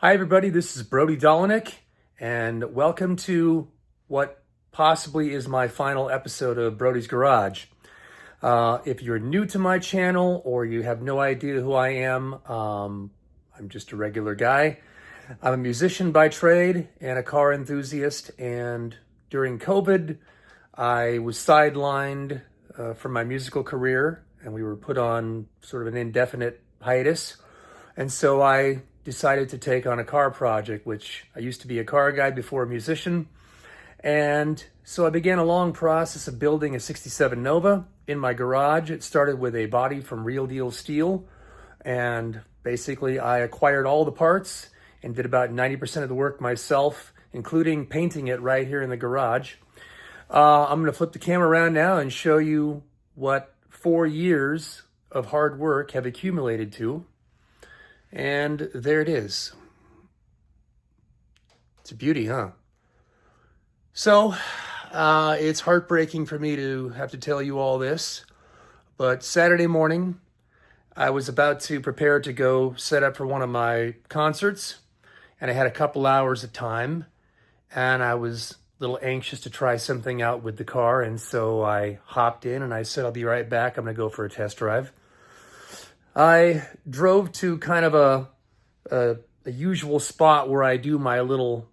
Hi everybody, this is Brody and welcome to what possibly is my final episode of Brody's Garage. If you're new to my channel or you have no idea who I am, I'm just a regular guy. I'm a musician by trade and a car enthusiast, and during COVID, I was sidelined from my musical career, and we were put on sort of an indefinite hiatus. And so I decided to take on a car project, which I used to be a car guy before a musician. And so I began a long process of building a 67 Nova in my garage. It started with a body from Real Deal Steel. And basically I acquired all the parts and did about 90% of the work myself, including painting it right here in the garage. I'm gonna flip the camera around now and show you what 4 years of hard work have accumulated to. And there it is. It's a beauty, huh? So, it's heartbreaking for me to have to tell you all this, but Saturday morning, I was about to prepare to go set up for one of my concerts, and I had a couple hours of time, and I was a little anxious to try something out with the car, and so I hopped in and I said, I'll be right back. I'm gonna go for a test drive. I drove to kind of a usual spot where I do my little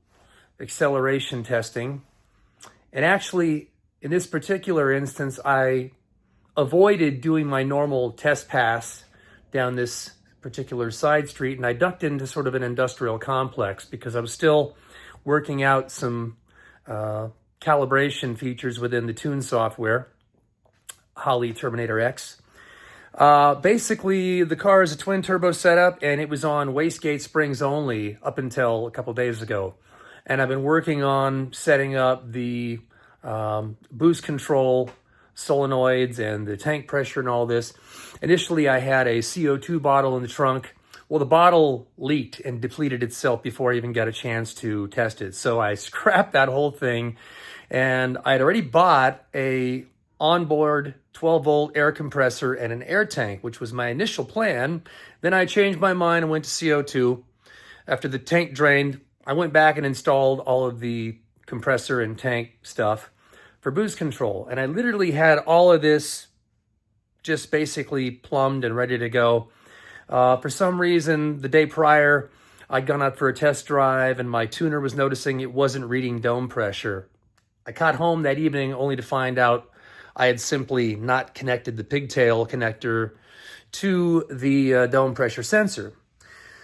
acceleration testing. And actually, in this particular instance, I avoided doing my normal test pass down this particular side street, and I ducked into sort of an industrial complex because I was still working out some calibration features within the Tune software, Holley Terminator X. Basically, the car is a twin turbo setup, and it was on wastegate springs only up until a couple days ago. And I've been working on setting up the boost control solenoids and the tank pressure and all this. Initially, I had a CO2 bottle in the trunk. Well, the bottle leaked and depleted itself before I even got a chance to test it. So I scrapped that whole thing, and I'd already bought a onboard 12-volt air compressor and an air tank, which was my initial plan. Then I changed my mind and went to CO2. After the tank drained, I went back and installed all of the compressor and tank stuff for boost control. And I literally had all of this just basically plumbed and ready to go. For some reason, the day prior, I'd gone out for a test drive and my tuner was noticing it wasn't reading dome pressure. I got home that evening only to find out I had simply not connected the pigtail connector to the dome pressure sensor.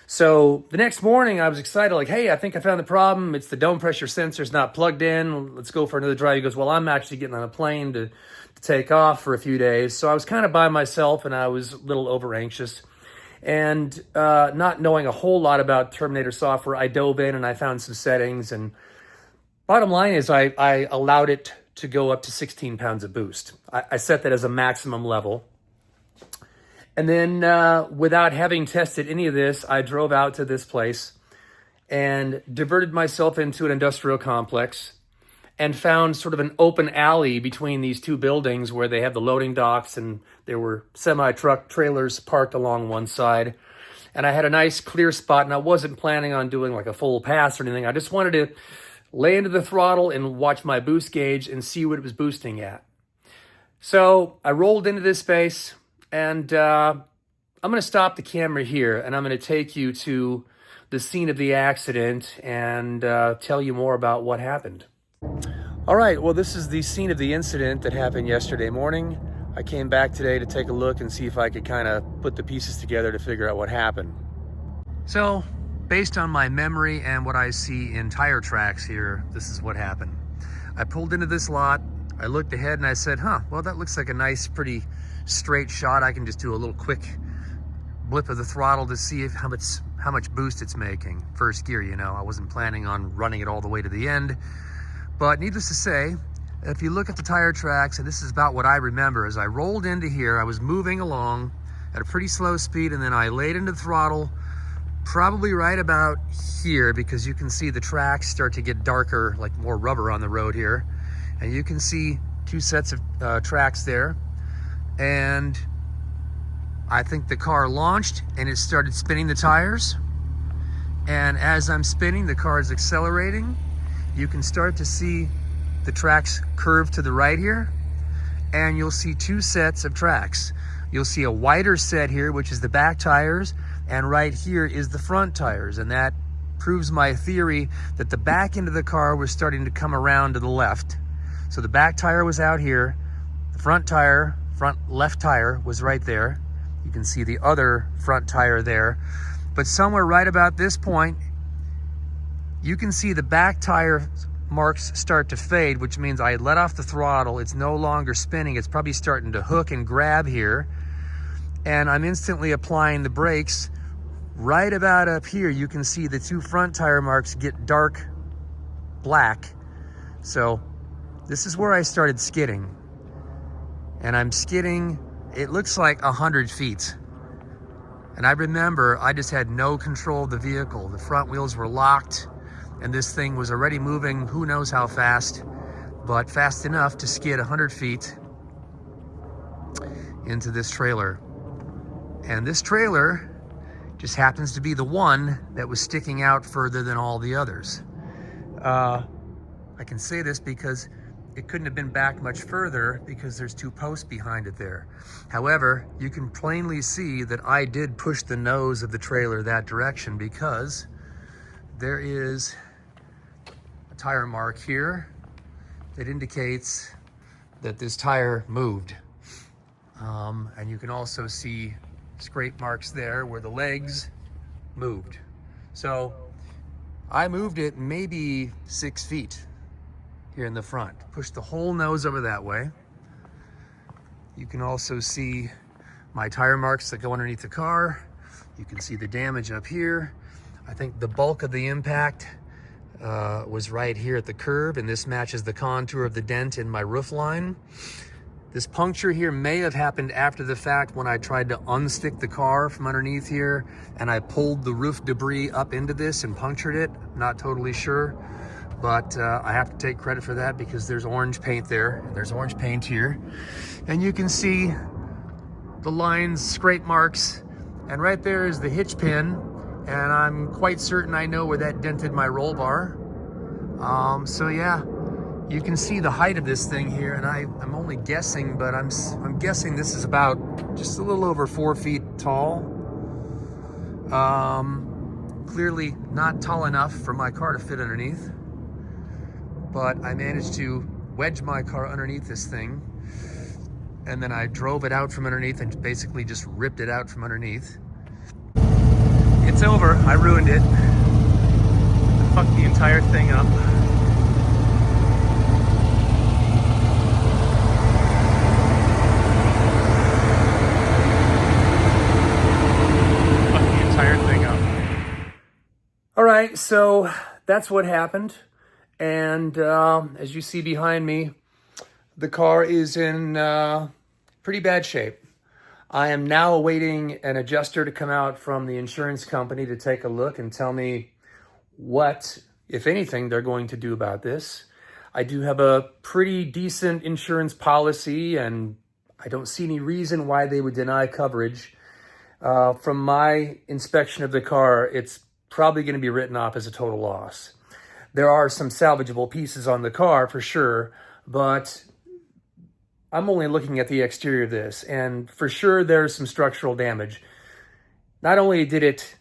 So the next morning I was excited, like, hey, I think I found the problem. It's the dome pressure sensor's not plugged in. Let's go for another drive. He goes, well, I'm actually getting on a plane to take off for a few days. So I was kind of by myself and I was a little over anxious. And not knowing a whole lot about Terminator software, I dove in and I found some settings. And bottom line is I allowed it to go up to 16 pounds of boost. I set that as a maximum level. And then without having tested any of this, I drove out to this place and diverted myself into an industrial complex and found sort of an open alley between these two buildings where they have the loading docks, and there were semi-truck trailers parked along one side. And I had a nice clear spot, and I wasn't planning on doing like a full pass or anything. I just wanted to lay into the throttle and watch my boost gauge and see what it was boosting at. So I rolled into this space, and I'm going to stop the camera here, and I'm going to take you to the scene of the accident and tell you more about what happened. All right, well, this is the scene of the incident that happened yesterday morning. I came back today to take a look and see if I could kind of put the pieces together to figure out what happened. So, based on my memory and what I see in tire tracks here, this is what happened. I pulled into this lot, I looked ahead and I said, well, that looks like a nice, pretty straight shot. I can just do a little quick blip of the throttle to see how much boost it's making. First gear, you know, I wasn't planning on running it all the way to the end. But needless to say, if you look at the tire tracks, and this is about what I remember, as I rolled into here, I was moving along at a pretty slow speed, and then I laid into the throttle probably right about here, because you can see the tracks start to get darker, like more rubber on the road here. And you can see two sets of tracks there. And I think the car launched and it started spinning the tires. And as I'm spinning, the car is accelerating. You can start to see the tracks curve to the right here, and you'll see two sets of tracks. You'll see a wider set here, which is the back tires, and right here is the front tires. And that proves my theory that the back end of the car was starting to come around to the left. So the back tire was out here, the front left tire was right there. You can see the other front tire there. But somewhere right about this point, you can see the back tire marks start to fade, which means I let off the throttle. It's no longer spinning. It's probably starting to hook and grab here. And I'm instantly applying the brakes. Right about up here, you can see the two front tire marks get dark black. So this is where I started skidding. And I'm skidding, it looks like 100 feet. And I remember I just had no control of the vehicle. The front wheels were locked, and this thing was already moving who knows how fast, but fast enough to skid 100 feet into this trailer. And this trailer just happens to be the one that was sticking out further than all the others. I can say this because it couldn't have been back much further because there's two posts behind it there. However, you can plainly see that I did push the nose of the trailer that direction because there is a tire mark here that indicates that this tire moved. And you can also see scrape marks there where the legs moved. So I moved it maybe 6 feet here in the front. Push the whole nose over that way. You can also see my tire marks that go underneath the car. You can see the damage up here. I think the bulk of the impact was right here at the curb, and this matches the contour of the dent in my roof line. This puncture here may have happened after the fact when I tried to unstick the car from underneath here and I pulled the roof debris up into this and punctured it. Not totally sure. But I have to take credit for that because there's orange paint there, and there's orange paint here. And you can see the lines, scrape marks, and right there is the hitch pin, and I'm quite certain I know where that dented my roll bar. So yeah, you can see the height of this thing here, and I'm only guessing, but I'm guessing this is about just a little over 4 feet tall. Clearly not tall enough for my car to fit underneath. But I managed to wedge my car underneath this thing, and then I drove it out from underneath and basically just ripped it out from underneath. It's over. I ruined it. I fucked the entire thing up. Fucked the entire thing up. All right, so that's what happened. And as you see behind me, the car is in pretty bad shape. I am now awaiting an adjuster to come out from the insurance company to take a look and tell me what, if anything, they're going to do about this. I do have a pretty decent insurance policy, and I don't see any reason why they would deny coverage. From my inspection of the car, it's probably going to be written off as a total loss. There are some salvageable pieces on the car for sure, but I'm only looking at the exterior of this, and for sure there's some structural damage. Not only did it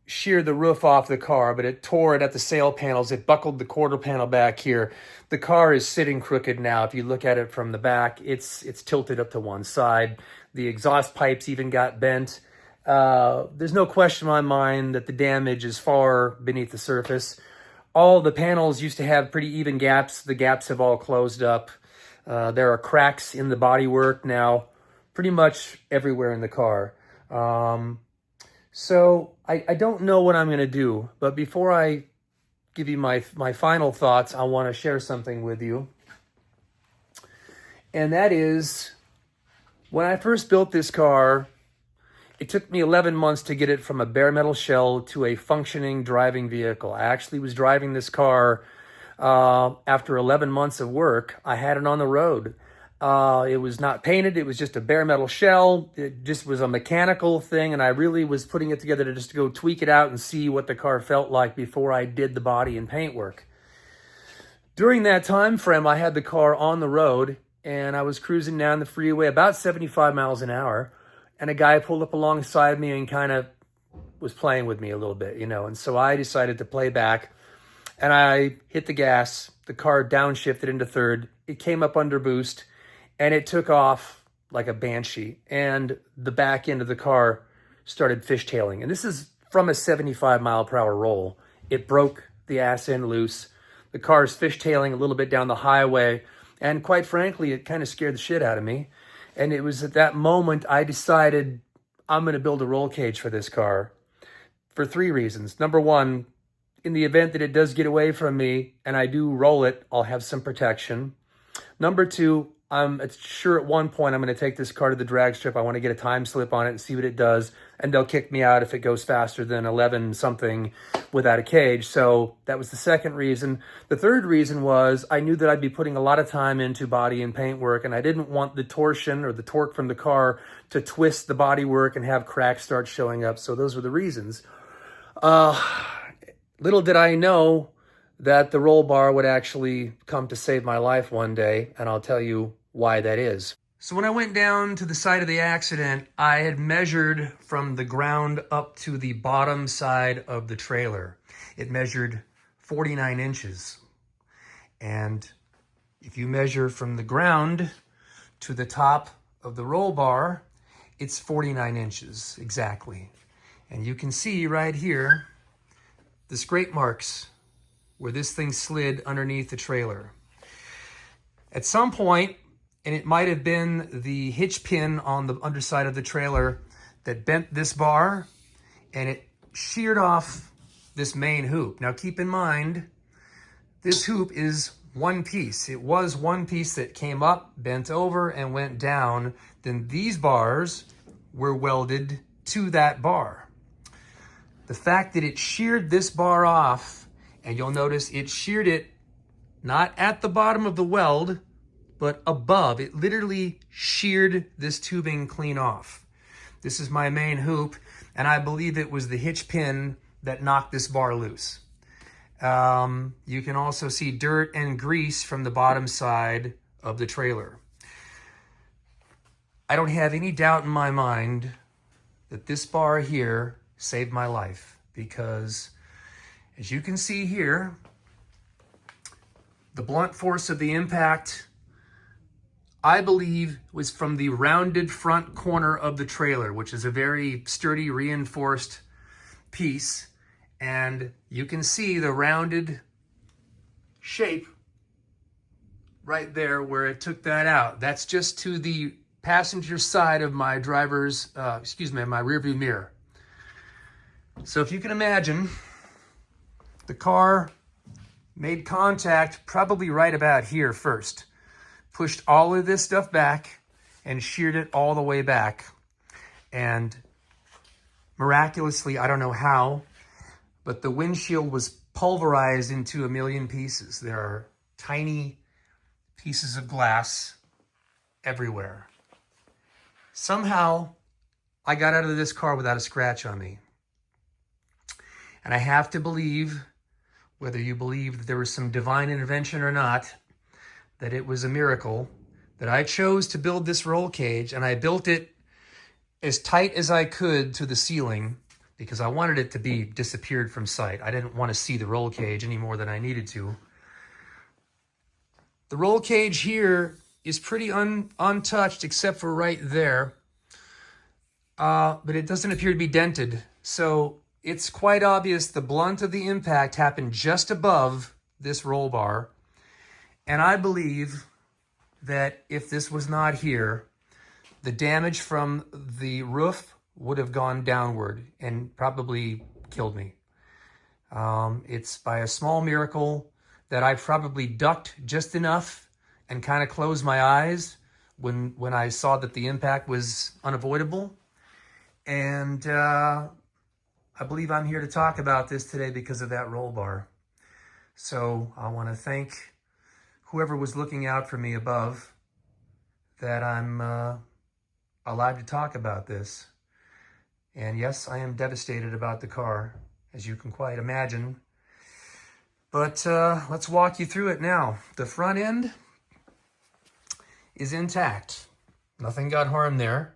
shear the roof off the car, but it tore it at the sail panels. It buckled the quarter panel back here. The car is sitting crooked now. If you look at it from the back, it's tilted up to one side. The exhaust pipes even got bent. There's no question in my mind that the damage is far beneath the surface. All the panels used to have pretty even gaps. The gaps have all closed up. There are cracks in the bodywork now, pretty much everywhere in the car. So I don't know what I'm going to do, but before I give you my final thoughts, I want to share something with you. And that is, when I first built this car, it took me 11 months to get it from a bare metal shell to a functioning driving vehicle. I actually was driving this car after 11 months of work. I had it on the road. It was not painted. It was just a bare metal shell. It just was a mechanical thing, and I really was putting it together to just go tweak it out and see what the car felt like before I did the body and paint work. During that time frame, I had the car on the road, and I was cruising down the freeway about 75 miles an hour, and a guy pulled up alongside me and kind of was playing with me a little bit, and so I decided to play back, and I hit the gas. The car downshifted into third. It came up under boost, and it took off like a banshee, and the back end of the car started fishtailing. And this is from a 75 mile per hour roll. It broke the ass end loose. The car's fishtailing a little bit down the highway, and quite frankly, it kind of scared the shit out of me. And it was at that moment I decided I'm going to build a roll cage for this car for 3 reasons. Number one, in the event that it does get away from me and I do roll it, I'll have some protection. Number two, I'm sure at one point I'm going to take this car to the drag strip. I want to get a time slip on it and see what it does, and they'll kick me out if it goes faster than 11 something without a cage. So that was the second reason. The third reason was I knew that I'd be putting a lot of time into body and paint work, and I didn't want the torsion or the torque from the car to twist the body work and have cracks start showing up. So those were the reasons. Little did I know that the roll bar would actually come to save my life one day, and I'll tell you why that is. So when I went down to the site of the accident, I had measured from the ground up to the bottom side of the trailer. It measured 49 inches. And if you measure from the ground to the top of the roll bar, it's 49 inches exactly. And you can see right here the scrape marks where this thing slid underneath the trailer. At some point, and it might have been the hitch pin on the underside of the trailer that bent this bar, and it sheared off this main hoop. Now keep in mind, this hoop is one piece. It was one piece that came up, bent over, and went down. Then these bars were welded to that bar. The fact that it sheared this bar off, and you'll notice it sheared it not at the bottom of the weld, but above. It literally sheared this tubing clean off. This is my main hoop, and I believe it was the hitch pin that knocked this bar loose. You can also see dirt and grease from the bottom side of the trailer. I don't have any doubt in my mind that this bar here saved my life, because as you can see here, the blunt force of the impact, I believe, was from the rounded front corner of the trailer, which is a very sturdy, reinforced piece. And you can see the rounded shape right there where it took that out. That's just to the passenger side of my my rearview mirror. So if you can imagine, the car made contact probably right about here first, pushed all of this stuff back and sheared it all the way back. And miraculously, I don't know how, but the windshield was pulverized into a million pieces. There are tiny pieces of glass everywhere. Somehow, I got out of this car without a scratch on me. And I have to believe, whether you believe that there was some divine intervention or not, that it was a miracle that I chose to build this roll cage, and I built it as tight as I could to the ceiling because I wanted it to be disappeared from sight. I didn't want to see the roll cage any more than I needed to. The roll cage here is pretty untouched except for right there, but it doesn't appear to be dented. So it's quite obvious the blunt of the impact happened just above this roll bar. And I believe that if this was not here, the damage from the roof would have gone downward and probably killed me. It's by a small miracle that I probably ducked just enough and kind of closed my eyes when I saw that the impact was unavoidable. And I believe I'm here to talk about this today because of that roll bar. So I want to thank whoever was looking out for me above, that I'm allowed to talk about this. And yes, I am devastated about the car, as you can quite imagine. But let's walk you through it now. The front end is intact. Nothing got harmed there.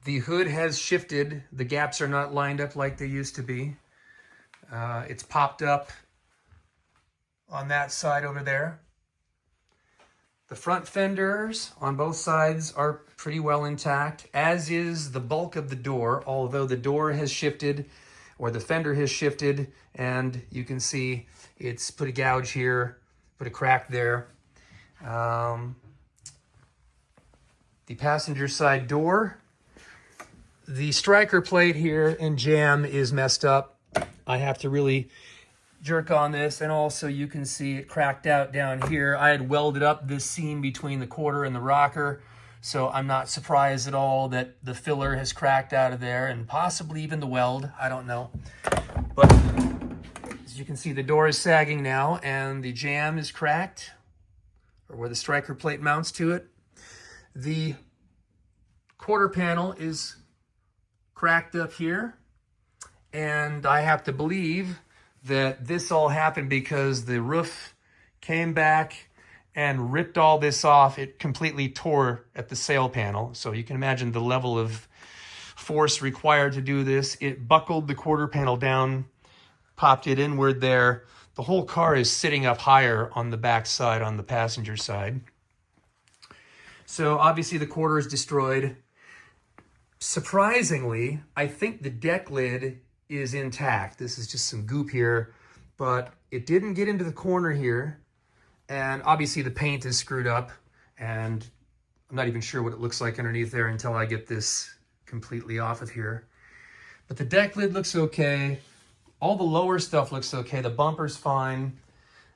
The hood has shifted. The gaps are not lined up like they used to be. It's popped up on that side over there. The front fenders on both sides are pretty well intact, as is the bulk of the door, although the door has shifted, or the fender has shifted, and you can see it's put a gouge here, put a crack there. The passenger side door, the striker plate here and jamb is messed up. I have to really jerk on this, and also you can see it cracked out down here. I had welded up this seam between the quarter and the rocker, so I'm not surprised at all that the filler has cracked out of there, and possibly even the weld, I don't know. But as you can see, the door is sagging now, and the jamb is cracked, or where the striker plate mounts to it. The quarter panel is cracked up here, and I have to believe that this all happened because the roof came back and ripped all this off. It completely tore at the sail panel. So you can imagine the level of force required to do this. It buckled the quarter panel down, popped it inward there. The whole car is sitting up higher on the back side, on the passenger side. So obviously the quarter is destroyed. Surprisingly, I think the deck lid is intact. This is just some goop here, but it didn't get into the corner here. And obviously the paint is screwed up, and I'm not even sure what it looks like underneath there until I get this completely off of here. But the deck lid looks okay. All the lower stuff looks okay. The bumper's fine.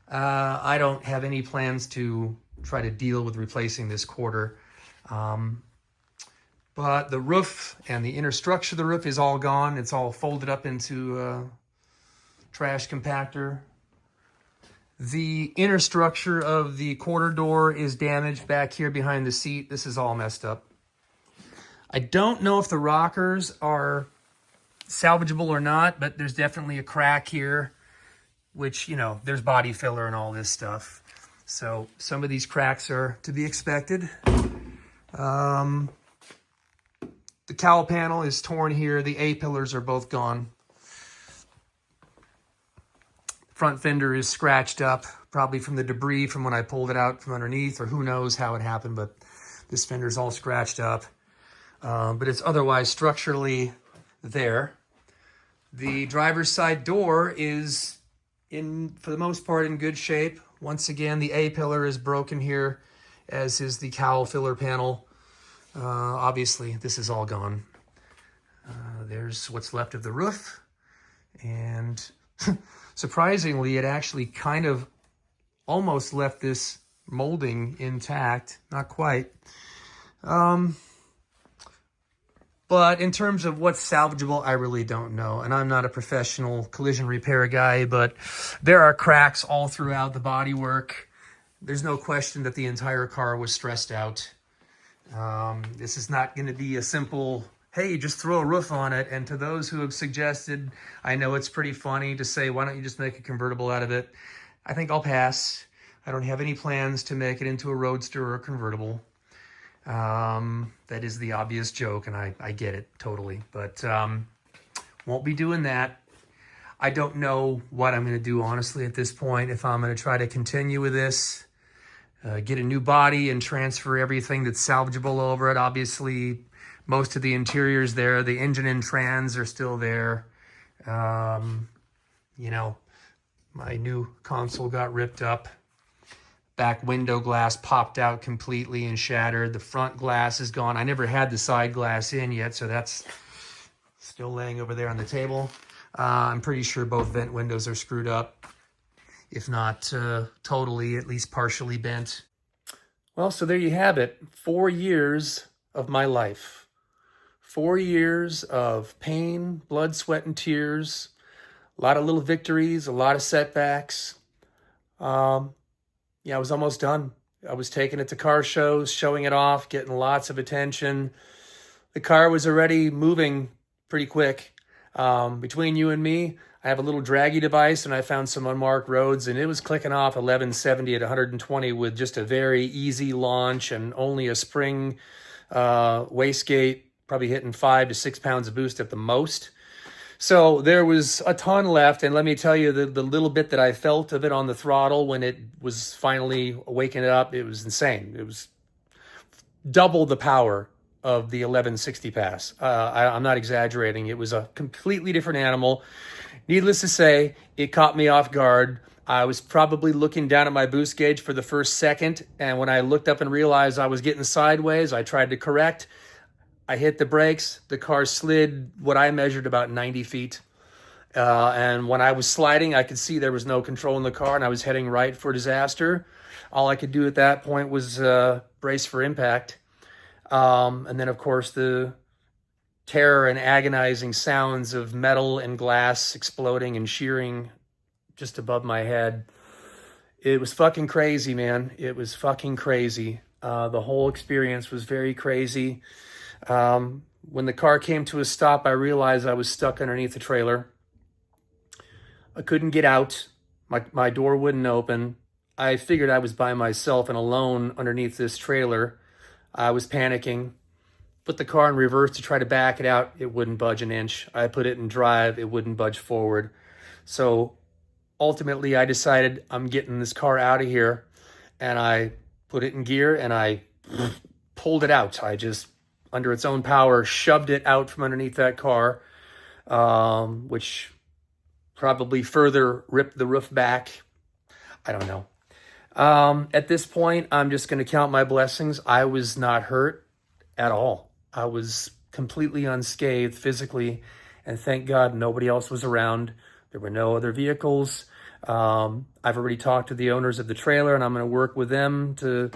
I don't have any plans to try to deal with replacing this quarter. But the roof and the inner structure of the roof is all gone. It's all folded up into a trash compactor. The inner structure of the quarter door is damaged back here behind the seat. This is all messed up. I don't know if the rockers are salvageable or not, but there's definitely a crack here, which, you know, there's body filler and all this stuff. So some of these cracks are to be expected. The cowl panel is torn here. The A-pillars are both gone. Front fender is scratched up, probably from the debris from when I pulled it out from underneath, or who knows how it happened, but this fender's all scratched up. But it's otherwise structurally there. The driver's side door is, for the most part, in good shape. Once again, the A-pillar is broken here, as is the cowl filler panel. Obviously, this is all gone. There's what's left of the roof. And surprisingly, it actually kind of almost left this molding intact. Not quite. But in terms of what's salvageable, I really don't know. And I'm not a professional collision repair guy, but there are cracks all throughout the bodywork. There's no question that the entire car was stressed out. This is not going to be a simple, hey, just throw a roof on it. And to those who have suggested, I know it's pretty funny to say, why don't you just make a convertible out of it? I think I'll pass. I don't have any plans to make it into a roadster or a convertible. That is the obvious joke, and I get it totally, but won't be doing that. I don't know what I'm going to do, honestly, at this point, if I'm going to try to continue with this. Get a new body and transfer everything that's salvageable over it. Obviously, most of the interior's there. The engine and trans are still there. You know, my new console got ripped up. Back window glass popped out completely and shattered. The front glass is gone. I never had the side glass in yet, so that's still laying over there on the table. I'm pretty sure both vent windows are screwed up. If not totally, at least partially bent. Well, so there you have it. 4 years of my life. 4 years of pain, blood, sweat, and tears. A lot of little victories, a lot of setbacks. Yeah, I was almost done. I was taking it to car shows, showing it off, getting lots of attention. The car was already moving pretty quick. Between you and me, I have a little draggy device, and I found some unmarked roads, and it was clicking off 1170 at 120 with just a very easy launch and only a spring wastegate, probably hitting 5 to 6 pounds of boost at the most. So there was a ton left, and let me tell you, the little bit that I felt of it on the throttle when it was finally waking up, it was insane. It was double the power of the 1160 pass. I'm not exaggerating. It was a completely different animal. Needless to say, it caught me off guard. I was probably looking down at my boost gauge for the first second, and when I looked up and realized I was getting sideways, I tried to correct. I hit the brakes. The car slid what I measured about 90 feet. And when I was sliding, I could see there was no control in the car, and I was heading right for disaster. All I could do at that point was brace for impact. And then, of course, the terror and agonizing sounds of metal and glass exploding and shearing just above my head. It was fucking crazy, man. It was fucking crazy. The whole experience was very crazy. When the car came to a stop, I realized I was stuck underneath the trailer. I couldn't get out. My door wouldn't open. I figured I was by myself and alone underneath this trailer. I was panicking. Put the car in reverse to try to back it out. It wouldn't budge an inch. I put it in drive. It wouldn't budge forward. So ultimately, I decided I'm getting this car out of here. And I put it in gear and I pulled it out. I just, under its own power, shoved it out from underneath that car, which probably further ripped the roof back. I don't know. At this point, I'm just going to count my blessings. I was not hurt at all. I was completely unscathed physically, and thank God nobody else was around. There were no other vehicles. I've already talked to the owners of the trailer, and I'm going to work with them to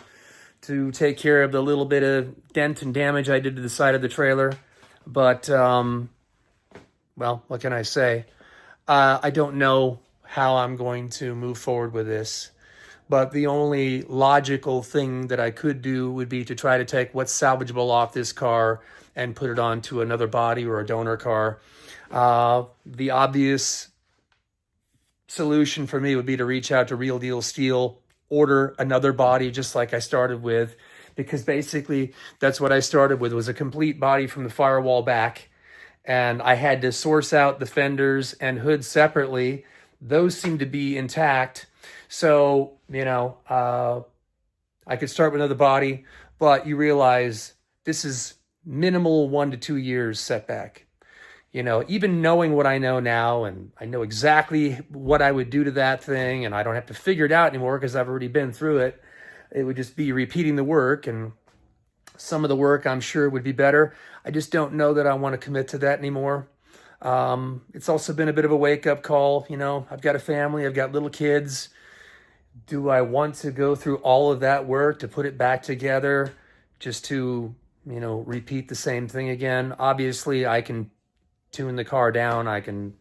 take care of the little bit of dent and damage I did to the side of the trailer. But, well, what can I say? I don't know how I'm going to move forward with this. But the only logical thing that I could do would be to try to take what's salvageable off this car and put it onto another body or a donor car. The obvious solution for me would be to reach out to Real Deal Steel, order another body just like I started with, because basically that's what I started with, was a complete body from the firewall back. And I had to source out the fenders and hood separately. Those seem to be intact. So, I could start with another body, but you realize this is minimal 1 to 2 years setback. Even knowing what I know now, and I know exactly what I would do to that thing, and I don't have to figure it out anymore because I've already been through it. It would just be repeating the work, and some of the work I'm sure would be better. I just don't know that I want to commit to that anymore. It's also been a bit of a wake-up call. I've got a family, I've got little kids. Do I want to go through all of that work to put it back together just to, repeat the same thing again? Obviously, I can tune the car down. I can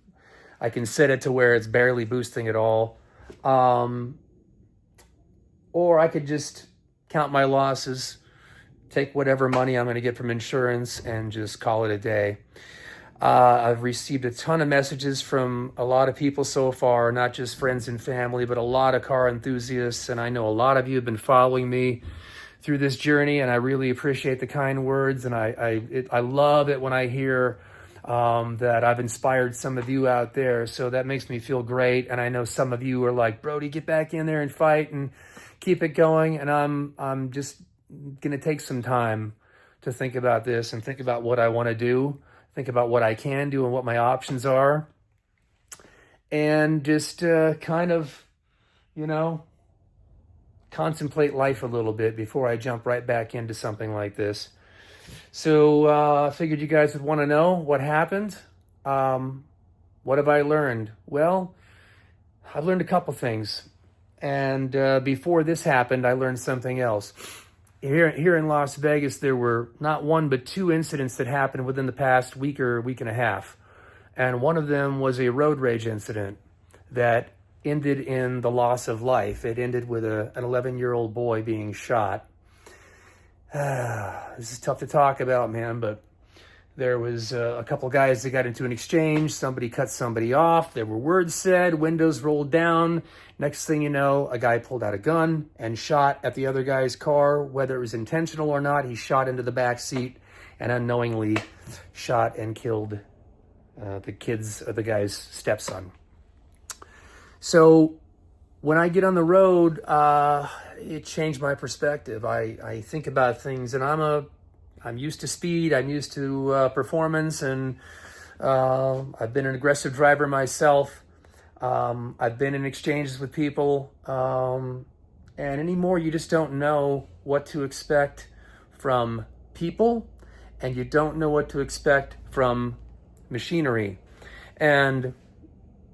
set it to where it's barely boosting at all. Or I could just count my losses, take whatever money I'm going to get from insurance, and just call it a day. I've received a ton of messages from a lot of people so far, not just friends and family, but a lot of car enthusiasts. And I know a lot of you have been following me through this journey, and I really appreciate the kind words. And I love it when I hear that I've inspired some of you out there. So that makes me feel great. And I know some of you are like, Brody, get back in there and fight and keep it going. And I'm just going to take some time to think about this and think about what I want to do. Think about what I can do and what my options are. And just kind of, contemplate life a little bit before I jump right back into something like this. So I figured you guys would want to know what happened. What have I learned? Well, I've learned a couple things. And before this happened, I learned something else. Here in Las Vegas, there were not one, but 2 incidents that happened within the past week or week and a half. And one of them was a road rage incident that ended in the loss of life. It ended with an 11-year-old boy being shot. This is tough to talk about, man, but there was a couple guys that got into an exchange. Somebody cut somebody off. There were words said, windows rolled down. Next thing you know, a guy pulled out a gun and shot at the other guy's car. Whether it was intentional or not, he shot into the back seat and unknowingly shot and killed the guy's stepson. So when I get on the road, it changed my perspective. I think about things, and I'm used to speed. I'm used to performance, and I've been an aggressive driver myself. I've been in exchanges with people, and anymore you just don't know what to expect from people, and you don't know what to expect from machinery. And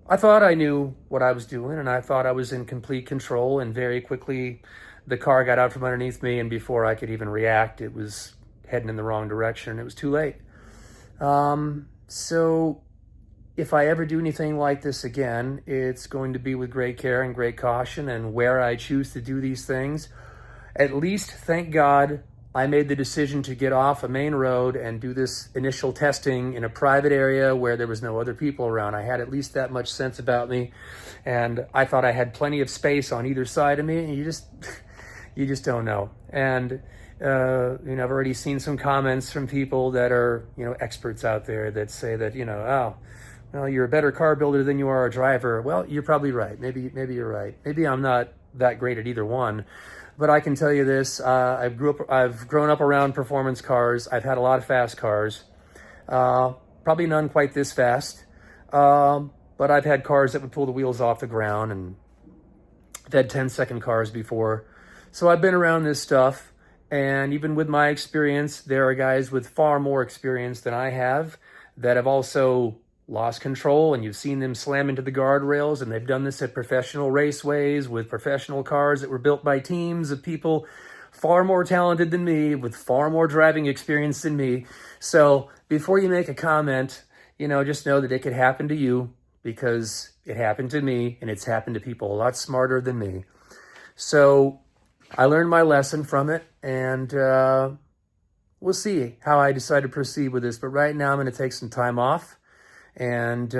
I thought I knew what I was doing, and I thought I was in complete control, and very quickly the car got out from underneath me, and before I could even react, it was heading in the wrong direction. It was too late. So if I ever do anything like this again, it's going to be with great care and great caution, and where I choose to do these things. At least, thank God, I made the decision to get off a main road and do this initial testing in a private area where there was no other people around. I had at least that much sense about me, and I thought I had plenty of space on either side of me, and you just don't know. And I've already seen some comments from people that are, experts out there that say that, oh, well, you're a better car builder than you are a driver. Well, you're probably right. Maybe you're right. Maybe I'm not that great at either one. But I can tell you this, I've grown up around performance cars. I've had a lot of fast cars, probably none quite this fast. But I've had cars that would pull the wheels off the ground, and I've had 10-second cars before. So I've been around this stuff. And even with my experience, there are guys with far more experience than I have that have also lost control, and you've seen them slam into the guardrails, and they've done this at professional raceways with professional cars that were built by teams of people far more talented than me, with far more driving experience than me. So before you make a comment, just know that it could happen to you, because it happened to me, and it's happened to people a lot smarter than me. So I learned my lesson from it, and we'll see how I decide to proceed with this. But right now I'm going to take some time off. And,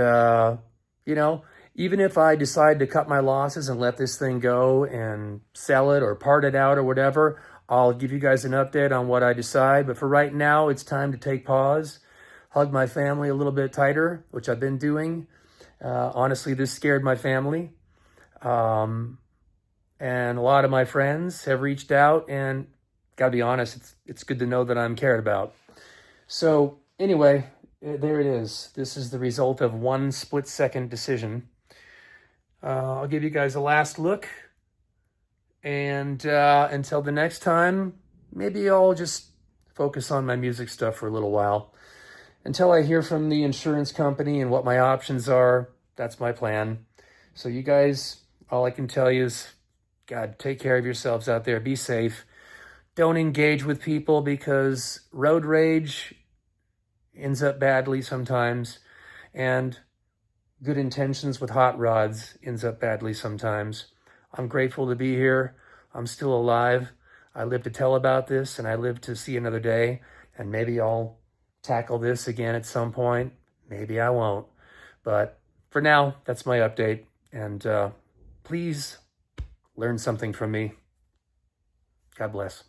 even if I decide to cut my losses and let this thing go and sell it or part it out or whatever, I'll give you guys an update on what I decide. But for right now, it's time to take pause, hug my family a little bit tighter, which I've been doing. Honestly, this scared my family. And a lot of my friends have reached out, and gotta be honest, it's good to know that I'm cared about. So anyway, there it is. This is the result of one split-second decision. I'll give you guys a last look. And until the next time, maybe I'll just focus on my music stuff for a little while. Until I hear from the insurance company and what my options are, that's my plan. So you guys, all I can tell you is, God, take care of yourselves out there. Be safe. Don't engage with people, because road rage ends up badly sometimes, and good intentions with hot rods ends up badly sometimes. I'm grateful to be here. I'm still alive. I live to tell about this, and I live to see another day, and maybe I'll tackle this again at some point. Maybe I won't. But for now, that's my update, and please learn something from me. God bless.